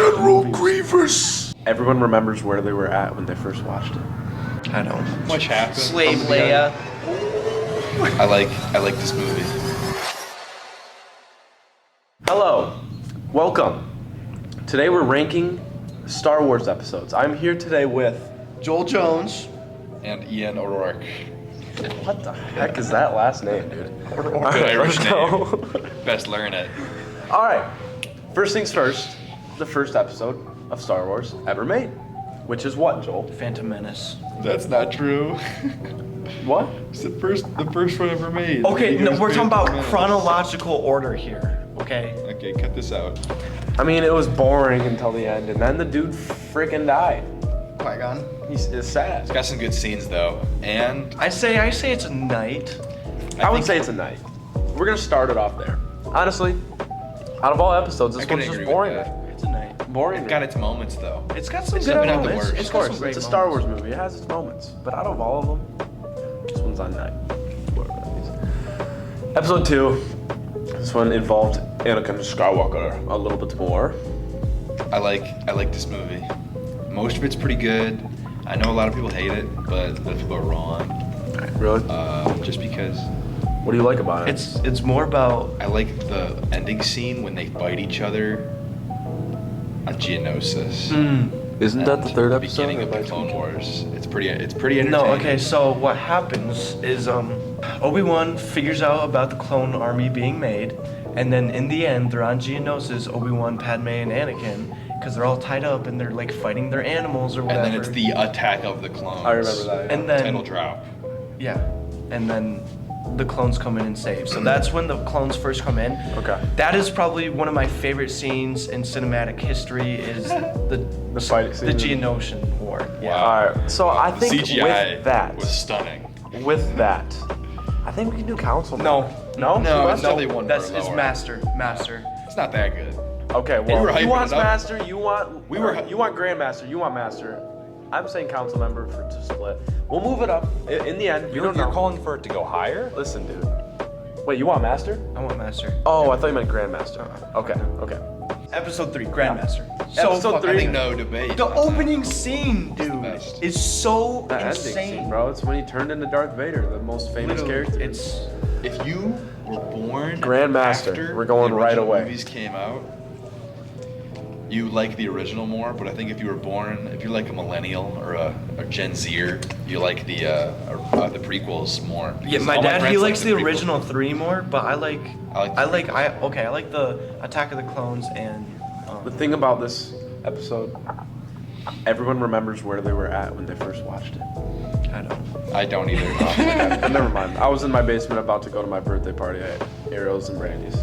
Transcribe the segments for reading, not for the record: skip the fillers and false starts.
General Grievous. Everyone remembers where they were at when they first watched it. I don't. Much happened. Slave Leia. I like this movie. Hello, welcome. Today we're ranking Star Wars episodes. I'm here today with Joel Jones. And Ian O'Rourke. what the heck is that last name, dude? Good Irish let's go. name. Best learn it. All right. First things first. The first episode of Star Wars ever made, which is what, Joel? Phantom Menace. That's not true. What? It's the first one ever made. Okay, no, It was we're talking about Phantom Menace. chronological order here. Okay. Okay, cut this out. I mean, it was boring until the end, and then the dude freaking died. Qui-Gon. It's sad. It's got some good scenes though, and I say it's a night. I would say it's a night. We're gonna start it off there. Honestly, out of all episodes, this I couldn't one's just agree with boring. that. It's a night. Boring. It's got its moments though. It's got some It's good definitely not the moments. worst. It's Of got course, some great it's a Star moments. Wars movie. It has its moments, but out of all of them, this one's on night. Whatever that means. Episode 2. This one involved Anakin Skywalker a little bit more. I like this movie. Most of it's pretty good. I know a lot of people hate it, but those people are wrong. Really? Just because What do you like about it? It's more about I like the ending scene when they fight each other on Geonosis. Isn't that the third episode? Beginning of the Clone Wars. It's pretty entertaining. No, okay, so what happens is Obi-Wan figures out about the clone army being made, and then in the end they're on Geonosis, Obi-Wan, Padme, and Anakin, because they're all tied up and they're like fighting their animals or whatever. And then it's the Attack of the Clones. I remember that. And then Title drop. yeah, and then the clones come in and save. So that's when the clones first come in. Okay. That is probably one of my favorite scenes in cinematic history is The fight the scene. Geonosian War. Yeah. Wow. All right. So I The think CGI with that, was stunning. I think we can do council. No. No. No, Who it's wants definitely one That's more it's lower. Master. It's not that good. to- Okay. Well, were he hyping wants it up. master. You want. We were- You want grandmaster. You want master. I'm saying council member to split. We'll move it up. In the end, we don't know. You're calling for it to go higher? Listen, dude. Wait, you want master? I want Master. Oh, I thought you meant grandmaster. Okay. Okay. Episode 3, Grandmaster. So Episode fucking- 3. I think no debate. The on that. opening scene, dude, best. is so That ending insane, scene, bro. It's when he turned into Darth Vader, the most famous Literally, character. it's If you were born Grandmaster. after We're going the right original away. movies came out, you like the original more. But I think if you're like a millennial or a Gen Zer, you like the prequels more. yeah. Because My all dad, he friends likes the prequels. original 3 more, but I like I like I like the Attack of the Clones and The thing about this episode, everyone remembers where they were at when they first watched it. I don't. I don't either. Never mind. I was in my basement about to go to my birthday party at Arrows and Brandy's.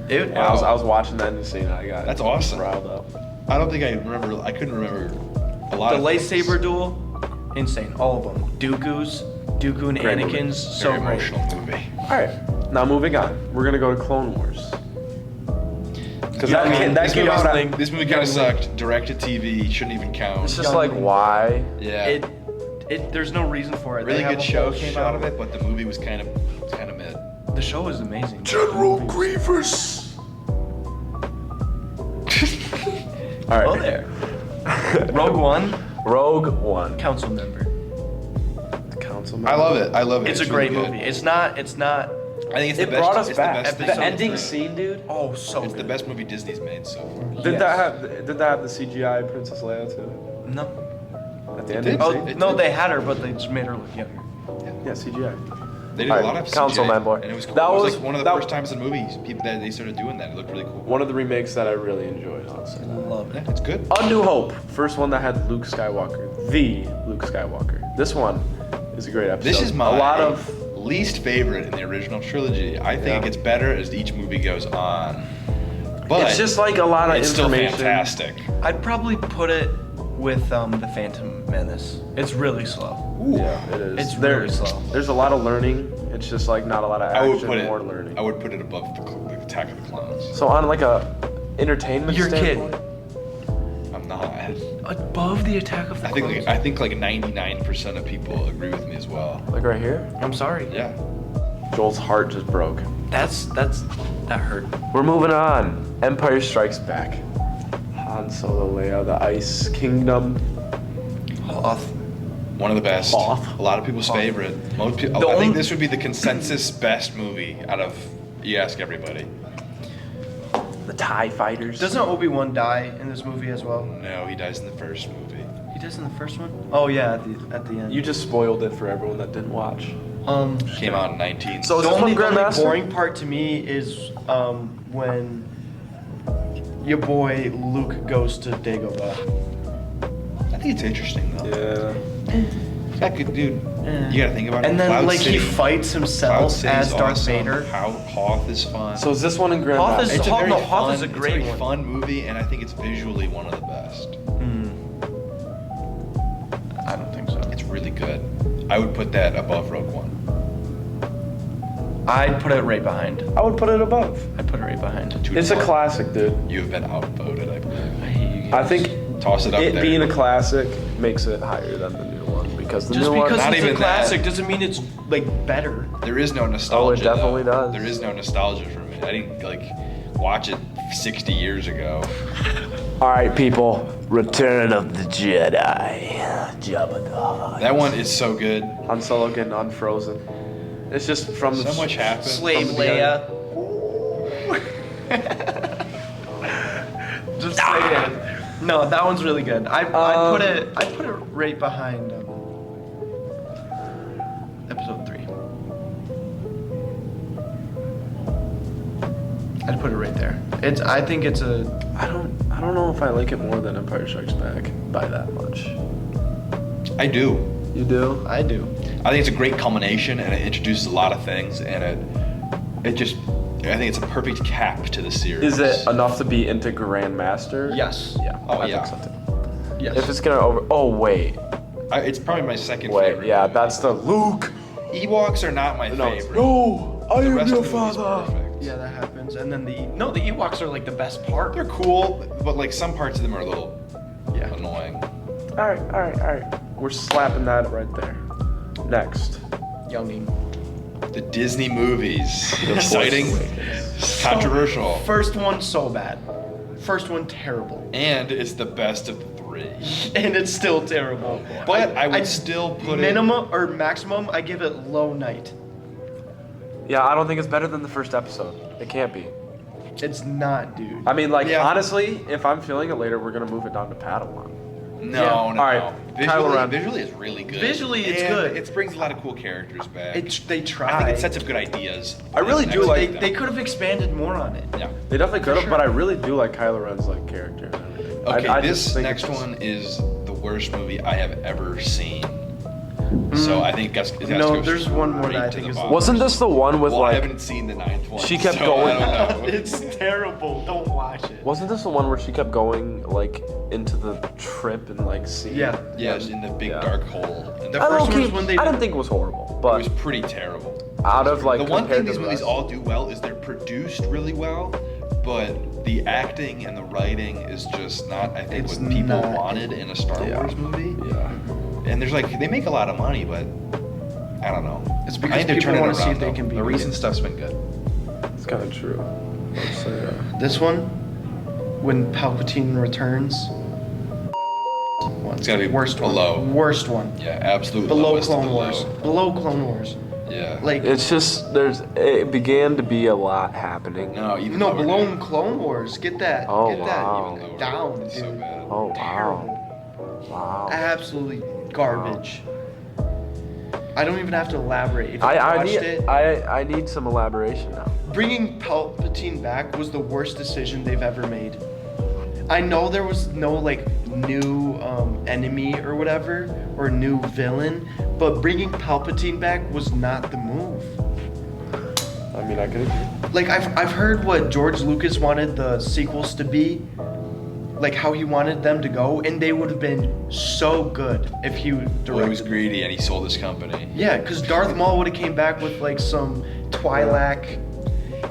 It, And I was watching that ending scene. I got That's awesome. riled up. I don't think I remember. I couldn't remember a lot. the of lightsaber duel, insane. All of them. Dooku and Great movie. Anakin's things. so Very great. emotional movie. All right. Now moving on. We're gonna go to Clone Wars. Because Yeah, that this came movie out. was This movie kind of sucked. Direct to TV shouldn't even count. It's just like why? Yeah. There's no reason for it. really They have good a show whole came show. out of it, but the movie was kind of mid. The show is amazing. General Grievous. All right. Well, there. Rogue One, Rogue One. council member. Council. I love it. I love it. It's a great really good. movie. It's not. I think it's It the best. brought us it's back. The, best The thing ending ever. scene, dude. Oh, so It's the good. best movie Disney's made so far. Did Yes. that have the CGI Princess Leia too? No. At the It end did. of the Oh scene? It no, did. they had her, but they just made her look younger. Yeah, CGI. They did All a right, lot of CGI, Councilman boy. and it was cool. That it was was- like one of the that- first times in movies people that they started doing that. It looked really cool. One of the remakes that I really enjoyed, honestly. Love Yeah, it. it's good. A New Hope, first one that had Luke Skywalker, the Luke Skywalker. This one is a great episode. This is my a lot of least favorite in the original trilogy. I think Yeah. it gets better as each movie goes on. But it's just like a lot of it's still information. fantastic. I'd probably put it with the Phantom Menace. It's really slow. Yeah, it is. It's really slow. There's a lot of learning. It's just like not a lot of I would action, put it. more learning. I would put it above the Attack of the Clones. So on like a entertainment You're standpoint, kidding. I'm not. Above the Attack of the Clones. I think like 99% of people agree with me as well. like right here, I'm sorry. Yeah. Joel's heart just broke. That hurt. We're moving on. Empire Strikes Back. Han Solo, Leia, the Ice Kingdom. Hoth. One of the best. Hoth. A lot of people's favorite. Most people. The I think only- this would be the consensus best movie out of. You ask everybody. The TIE Fighters. Doesn't Obi-Wan die in this movie as well? No, he dies in the first movie. He does in the first one? Oh yeah, at the end. You just spoiled it for everyone that didn't watch. Came out in 19. So- the this only, one the only Grandmaster? boring part to me is when your boy Luke goes to Dagobah. I think it's interesting though. Yeah. That good dude. You gotta think about it. And then Cloud like City. he fights Cloud himself City's as Darth awesome. Vader. Hoth is fun. So is this one in Grandmaster? Hoth is- it's a Hoth- very no, Hoth fun, is a it's great very one. fun movie, and I think it's visually one of the best. I don't think so. It's really good. I would put that above Rogue One. I'd put it right behind. I would put it above. I'd put it right behind. It's a classic, dude. You have been outvoted, I believe. I hate you I guys. think Toss it up it there. being a classic makes it higher than the new one because the Just new because one. Not it's even a classic that. doesn't mean it's like better. There is no nostalgia. definitely though. does. There is no nostalgia for me. I didn't like watch it 60 years ago. All right, people. Return of the Jedi. Jabba the Hutt. That one is so good. Han Solo getting unfrozen. It's just from the So much happened. Slave From the Leia. Just saying. No, that one's really good. I'd put it right behind episode 3. I'd put it right there. I think it's a I don't know if I like it more than Empire Strikes Back by that much. I do. You do? I do. I think it's a great culmination, and it introduces a lot of things, and it just. I think it's a perfect cap to the series. Is it enough to be into Grandmaster? Yes. Yeah. Oh, I yeah. think so too. Yes. If it's gonna over. Oh wait. It's probably my second Wait. favorite. Yeah, movie. that's the Luke. Ewoks are not my No. favorite. No. I The am rest your of the movie's father. perfect. Yeah, that happens. And then the Ewoks are like the best part. They're cool, but like some parts of them are a little annoying. All right. We're slapping that right there. Next. Younging. The Disney movies. The Force Exciting. Awakens. Controversial. First one so bad. First one terrible. And it's the best of the 3. And it's still terrible. But I would still put minimum or maximum, I give it low night. Yeah, I don't think it's better than the first episode. It can't be. It's not, dude. I mean, like, Yeah. honestly, if I'm feeling it later, we're gonna move it down to Padawan. No, Yeah. no. All right, Kylo Ren. Visually it's really good. Visually, it's And good. It brings a lot of cool characters back. They try. I think it sets up good ideas. I really for the do next like- movie, They though. could have expanded more on it. Yeah. They definitely could have, sure. but I really do like Kylo Ren's like character and everything. Okay, I this just think next it's- one is the worst movie I have ever seen. So I think it has No, to go there's one more straight that I to think the is the bottom. Wasn't this the one with Well, I like? haven't seen the 9th one. She kept so going- I don't know. It's terrible. Don't watch it. Wasn't this the one where she kept going like into the trip and like see? Yeah. Yeah, it's in the big Yeah. dark hole. And The the I, first don't one was keep- when they- I didn't think it was horrible, it but was pretty terrible. out of like The one compared thing to these the movies rest- all do well is they're produced really well, but the acting and the writing is just not, I think, It's what people not. wanted in a Star Yeah. Wars movie. Yeah. And there's like, they make a lot of money, but I don't know. It's I because think they're people turning wanna it see around, if they though. can be The good. recent stuff's been good. It's kind of true. Let's say, This one, when Palpatine returns. It's gotta be worst below. one. Worst one. Yeah, absolutely. Below lowest of Clone the Wars. low. Below Clone Wars. Yeah. Like it's just it began to be a lot happening. no, even no, lower below now. Clone Wars. Get that. Oh, get wow. Even lower. that down, It's dude. so bad. Oh wow. Terrible. Wow. Absolutely garbage. I don't even have to elaborate. If you I watched need it, I need some elaboration now. bringing Palpatine back was the worst decision they've ever made. I know there was no like new enemy or whatever or new villain, but bringing Palpatine back was not the move. I mean, I could agree. Like I've heard what George Lucas wanted the sequels to be, like how he wanted them to go, and they would have been so good if he directed. Well, he was greedy and he sold his company. Yeah, because Darth Maul would have came back with like some Twi'lek.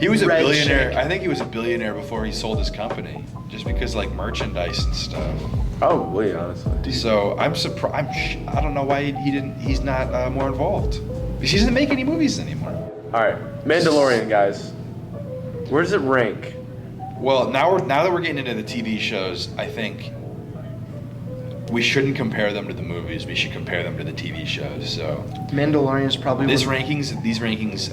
He was a Red billionaire. chick. I think he was a billionaire before he sold his company, just because like merchandise and stuff. Probably, honestly. So I'm surprised. I don't know why he didn't. He's not more involved. Because he doesn't make any movies anymore. All right, Mandalorian guys. Where does it rank Well, now that we're getting into the TV shows, I think we shouldn't compare them to the movies. We should compare them to the TV shows. So Mandalorian is probably these rankings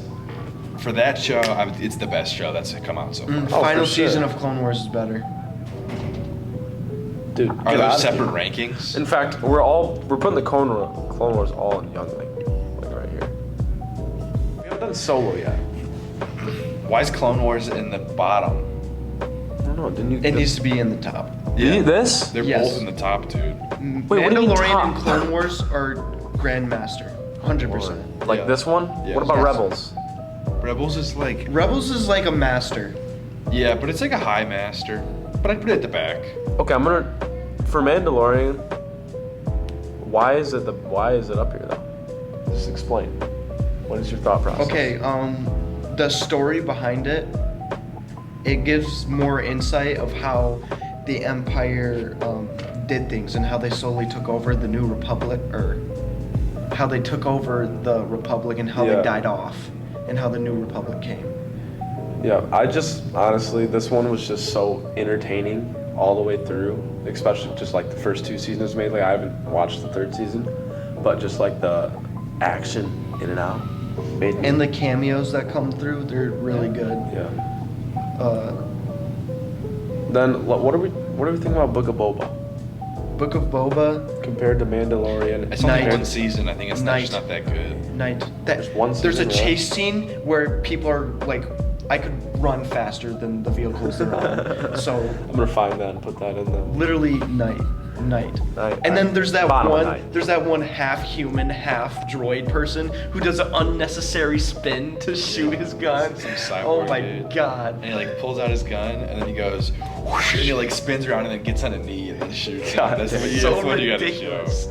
for that show, it's the best show that's come out so far. Final for sure. season of Clone Wars is better. Dude, Are get those out of separate here. rankings? In fact, we're putting the Clone Wars all in Youngling, like right here. We haven't done Solo yet. Why is Clone Wars in the bottom? I don't know. Didn't you? It needs to be in the top. You need this? They're Yes. both in the top, dude. Wait, what do you mean Mandalorian and top? Clone Wars are Grandmaster, 100%. Like Yeah. this one? Yes. What about Yes. Rebels? Rebels is like, Rebels is like a master. yeah, but it's like a high master. But I'd put it at the back. Okay, I'm gonna for Mandalorian. Why is it up here though? Just explain. What is your thought process? Okay, the story behind it, it gives more insight of how the Empire did things and how they slowly took over the New Republic, or how they took over the Republic and how Yeah. they died off, and how the New Republic came. Yeah, I just honestly, this one was just so entertaining all the way through, especially just like the first two seasons made. Like I haven't watched the third season, but just like the action in and out made me. And the cameos that come through, they're really good. Yeah. Uh, Then what are we thinking about Book of Boba Book of Boba, compared to Mandalorian? It's only Night. one season. I think it's Night. just not that good. Night. That, There's one there's a season, right? chase scene where people are like, I could run faster than the vehicles they're on. So I'm gonna find that and put that in the. literally night. Night. And then there's that Bottom of one night. there's that one half human, half droid person who does an unnecessary spin to shoot his gun. Some cyborg Oh my dude. god. And he like pulls out his gun and then he goes whoosh, and he like spins around and then gets on a knee and then shoots. God That's damn. what So that's what you gotta ridiculous.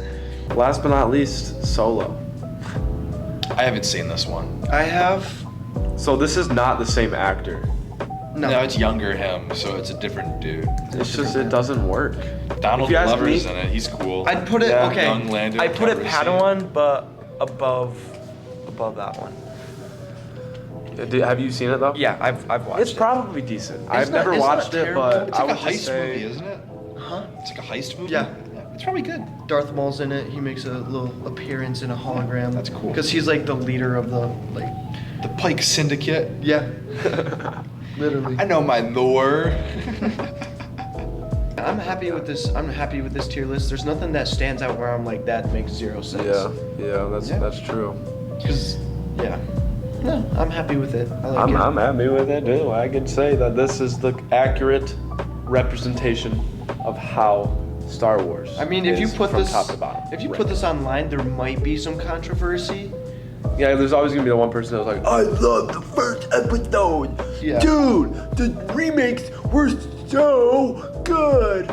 show. Last but not least, Solo. I haven't seen this one. I have So this is not the same actor. no. No, it's younger him, so it's a different dude. It's just it doesn't work. Donald If you ask Glover's me- in it. He's cool. I'd put it Yeah. okay. Young Lando I'd put it Calrissian. Padawan, but above that one. Have you seen it though? Yeah, I've watched It's it. probably decent. It's I've not- never it's not watched it, terrible. but It's I like a would just heist say, movie, isn't it? Huh? It's like a heist movie. Yeah. It's probably good. Darth Maul's in it. He makes a little appearance in a hologram. That's cool. Because he's like the leader of the like. The Pike Syndicate. Yeah. Literally. I know my lore. I'm happy with this. I'm happy with this tier list. There's nothing that stands out where I'm like that makes zero sense. Yeah, that's true. Because yeah. No, I'm happy with it. I like it. I'm happy with it too. I could say that this is the accurate representation of how Star Wars. I mean, if you is put from this top to bottom. if you put this online, there might be some controversy. Yeah, there's always gonna be the one person that's like, I love the first episode. Yeah. Dude, the remakes were so good.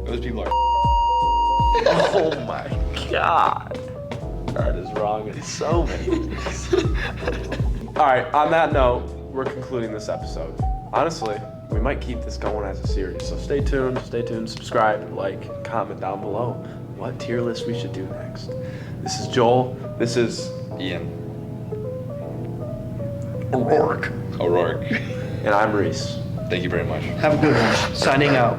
Those people are. Oh my god. That is wrong in so many ways. Alright, on that note, we're concluding this episode. Honestly, we might keep this going as a series. So stay tuned, subscribe, like, comment down below what tier list we should do next. This is Joel. This is Ian. O'Rourke. O'Rourke. and I'm Reese. Thank you very much. Have a good one. Signing out.